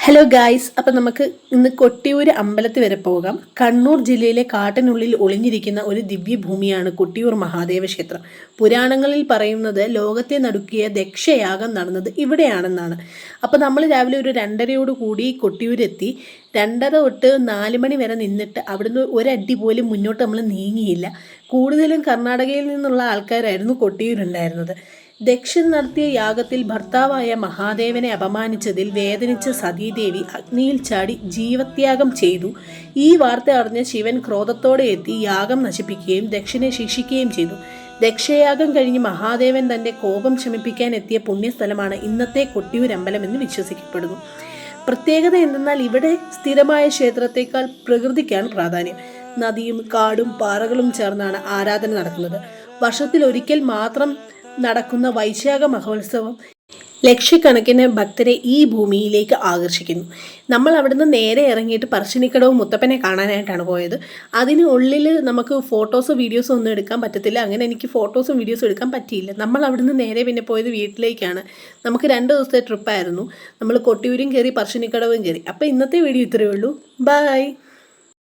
Hello guys, അപ്പം നമുക്ക് ഇന്ന് കൊട്ടിയൂർ അമ്പലത്തിൽ വരെ പോകാം. കണ്ണൂർ ജില്ലയിലെ കാട്ടിനുള്ളിൽ ഒളിഞ്ഞിരിക്കുന്ന ഒരു ദിവ്യഭൂമിയാണ് കൊട്ടിയൂർ മഹാദേവ ക്ഷേത്രം. പുരാണങ്ങളിൽ പറയുന്നത് ലോകത്തെ നടുക്കിയ ദക്ഷയാഗം നടന്നത് ഇവിടെയാണെന്നാണ്. അപ്പോൾ നമ്മൾ രാവിലെ ഒരു 2:30 കൂടി കൊട്ടിയൂരെത്തി. 2:30 തൊട്ട് 4 മണി വരെ നിന്നിട്ട് അവിടുന്ന് ഒരടി പോലും മുന്നോട്ട് നമ്മൾ നീങ്ങിയില്ല. കൂടുതലും കർണാടകയിൽ നിന്നുള്ള ആൾക്കാരായിരുന്നു കൊട്ടിയൂരുണ്ടായിരുന്നത്. ദക്ഷൻ നടത്തിയ യാഗത്തിൽ ഭർത്താവായ മഹാദേവനെ അപമാനിച്ചതിൽ വേദനിച്ച സതീദേവി അഗ്നിയിൽ ചാടി ജീവത്യാഗം ചെയ്തു. ഈ വാർത്ത അറിഞ്ഞ ശിവൻ ക്രോധത്തോടെ എത്തി യാഗം നശിപ്പിക്കുകയും ദക്ഷനെ ശിക്ഷിക്കുകയും ചെയ്തു. ദക്ഷയാഗം കഴിഞ്ഞ് മഹാദേവൻ തന്റെ കോപം ശമിപ്പിക്കാൻ എത്തിയ പുണ്യസ്ഥലമാണ് ഇന്നത്തെ കൊട്ടിയൂരമ്പലം എന്ന് വിശ്വസിക്കപ്പെടുന്നു. പ്രത്യേകത എന്തെന്നാൽ ഇവിടെ സ്ഥിരമായ ക്ഷേത്രത്തെക്കാൾ പ്രകൃതിക്കാണ് പ്രാധാന്യം. നദിയും കാടും പാറകളും ചേർന്നാണ് ആരാധന നടക്കുന്നത്. വർഷത്തിൽ ഒരിക്കൽ മാത്രം നടക്കുന്ന വൈശാഖ മഹോത്സവം ലക്ഷക്കണക്കിന് ഭക്തരെ ഈ ഭൂമിയിലേക്ക് ആകർഷിക്കുന്നു. നമ്മൾ അവിടുന്ന് നേരെ ഇറങ്ങിയിട്ട് പറശ്ശിനിക്കടവ് മുത്തപ്പനെ കാണാനായിട്ടാണ് പോയത്. അതിനുള്ളിൽ നമുക്ക് ഫോട്ടോസോ വീഡിയോസോ ഒന്നും എടുക്കാൻ പറ്റത്തില്ല. അങ്ങനെ എനിക്ക് ഫോട്ടോസും വീഡിയോസും എടുക്കാൻ പറ്റിയില്ല. നമ്മൾ അവിടുന്ന് നേരെ പിന്നെ പോയത് വീട്ടിലേക്കാണ്. നമുക്ക് 2 ദിവസത്തെ ട്രിപ്പായിരുന്നു. നമ്മൾ കൊട്ടിയൂരും കയറി പറശ്ശിനിക്കടവും കയറി. അപ്പോൾ ഇന്നത്തെ വീഡിയോ ഇത്രയേ ഉള്ളൂ. ബൈ.